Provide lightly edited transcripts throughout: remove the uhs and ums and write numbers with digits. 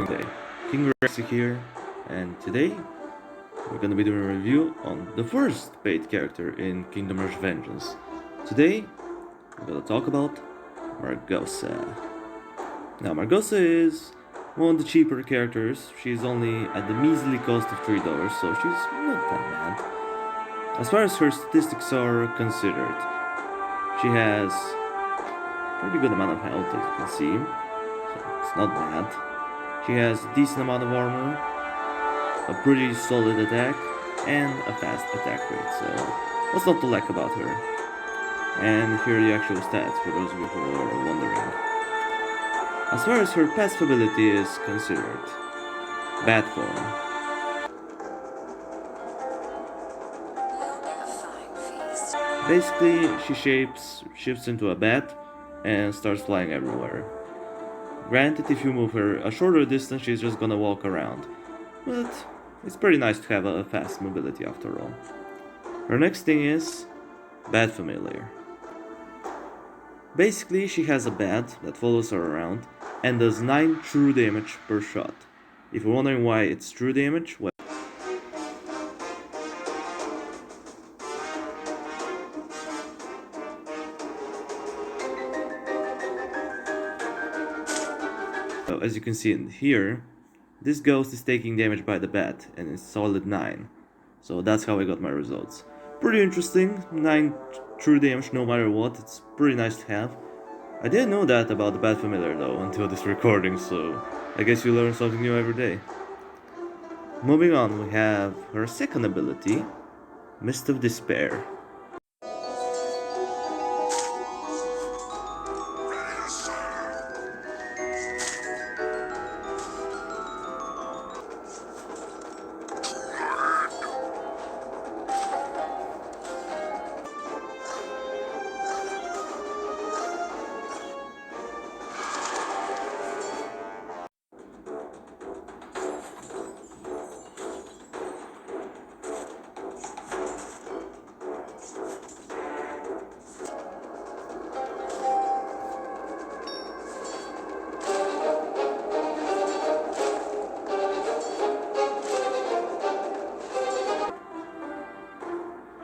Day. King Rexy here, and today we're gonna be doing a review on the first paid character in Kingdom Rush Vengeance. Today, we're gonna talk about Margosa. Now, Margosa is one of the cheaper characters. She's only at the measly cost of $3, so she's not that bad. As far as her statistics are considered, she has a pretty good amount of health, as you can see, so it's not bad. She has a decent amount of armor, a pretty solid attack, and a fast attack rate, so what's not to like about her? And here are the actual stats for those of you who are wondering. As far as her passive ability is considered, Bat Form. Basically, she shifts into a bat and starts flying everywhere. Granted, if you move her a shorter distance, she's just gonna walk around, but it's pretty nice to have a fast mobility after all. Her next thing is Bat Familiar. Basically, she has a bat that follows her around and does 9 true damage per shot. If you're wondering why it's true damage, well, as you can see in here, this ghost is taking damage by the bat, and it's solid 9. So that's how I got my results. Pretty interesting, 9 true damage no matter what, it's pretty nice to have. I didn't know that about the Bat Familiar though until this recording, so I guess you learn something new every day. Moving on, we have her second ability, Mist of Despair.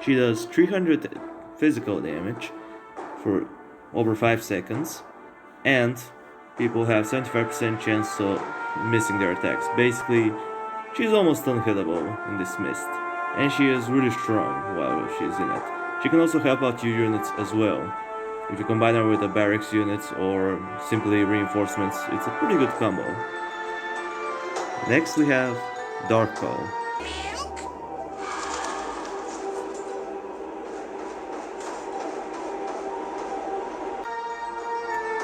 She does 300 physical damage for over 5 seconds, and people have 75% chance of missing their attacks. Basically, she's almost unhittable in this mist, and she is really strong while she's in it. She can also help out your units as well. If you combine her with the barracks units or simply reinforcements, it's a pretty good combo. Next we have Dark Call.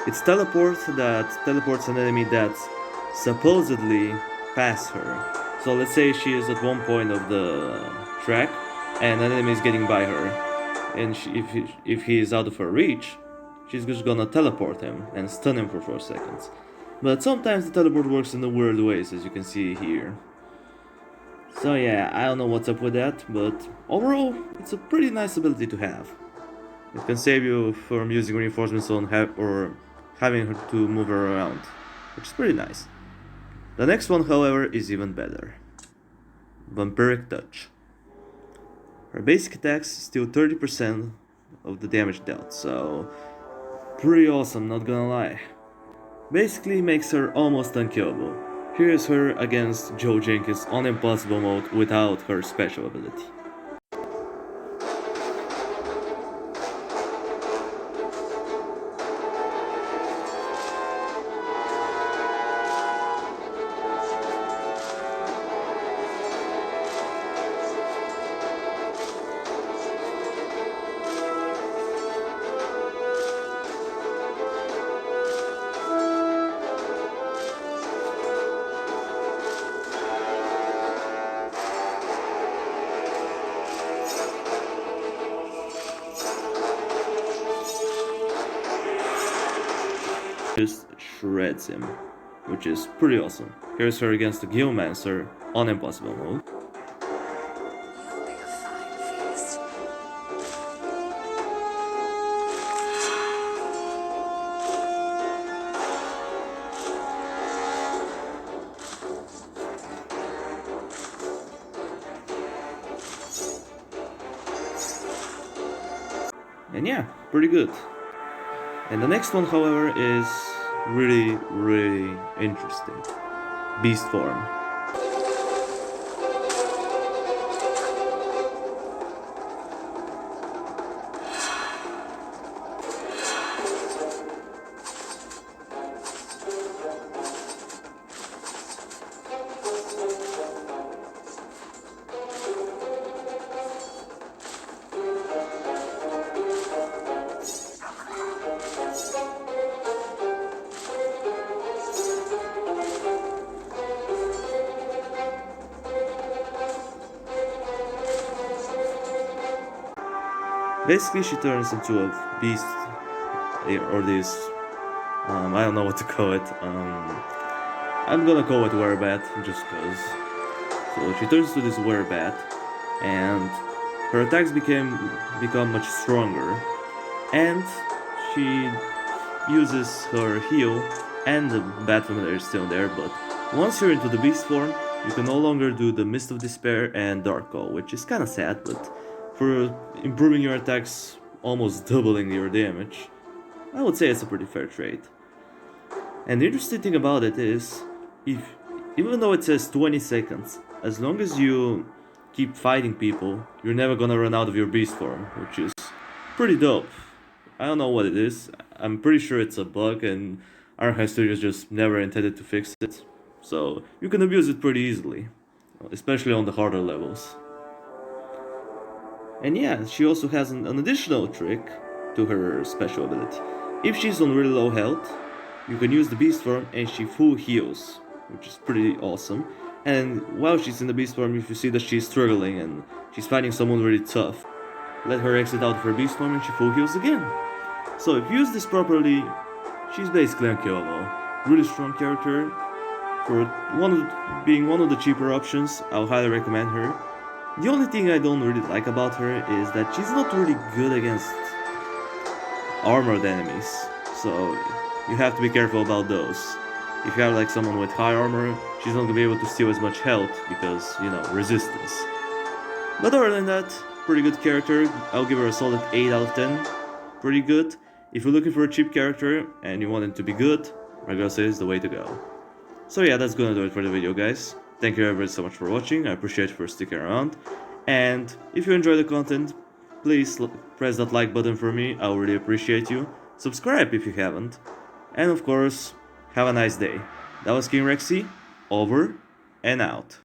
It's teleport that teleports an enemy that's supposedly past her. So let's say she is at one point of the track and an enemy is getting by her, and if he is out of her reach, she's just gonna teleport him and stun him for 4 seconds. But sometimes the teleport works in the weird ways, as you can see here. So yeah, I don't know what's up with that, but overall, it's a pretty nice ability to have. It can save you from using reinforcements on or having her to move her around, which is pretty nice. The next one, however, is even better. Vampiric Touch. Her basic attacks steal 30% of the damage dealt, so pretty awesome, not gonna lie. Basically makes her almost unkillable. Here's her against Joe Jenkins on impossible mode without her special ability. Just shreds him, which is pretty awesome. Here's her against the Geomancer on impossible mode. And yeah, pretty good. And the next one, however, is really interesting. Beast form. Basically, she turns into a beast, or this, I don't know what to call it. I'm gonna call it werebat, just cause. So she turns to this werebat, and her attacks become much stronger, and she uses her heal, and the bat familiar is still there. But once you're into the beast form, you can no longer do the Mist of Despair and Dark Call, which is kind of sad, but for improving your attacks, almost doubling your damage, I would say it's a pretty fair trade. And the interesting thing about it is, even though it says 20 seconds, as long as you keep fighting people, you're never gonna run out of your beast form, which is pretty dope. I don't know what it is. I'm pretty sure it's a bug, and Archive Studios just never intended to fix it. So you can abuse it pretty easily, especially on the harder levels. And yeah, she also has an additional trick to her special ability. If she's on really low health, you can use the beast form and she full heals, which is pretty awesome. And while she's in the beast form, if you see that she's struggling and she's fighting someone really tough, let her exit out of her beast form and she full heals again. So if you use this properly, she's basically unkillable. Really strong character. For being one of the cheaper options, I'll highly recommend her. The only thing I don't really like about her is that she's not really good against armored enemies. So you have to be careful about those. If you have like someone with high armor, she's not gonna be able to steal as much health because, you know, resistance. But other than that, pretty good character. I'll give her a solid 8 out of 10. Pretty good. If you're looking for a cheap character and you want it to be good, Margosa is the way to go. So yeah, that's gonna do it for the video, guys. Thank you everybody so much for watching. I appreciate you for sticking around. And if you enjoy the content, please press that like button for me. I would really appreciate you. Subscribe if you haven't. And of course, have a nice day. That was King Rexy, over and out.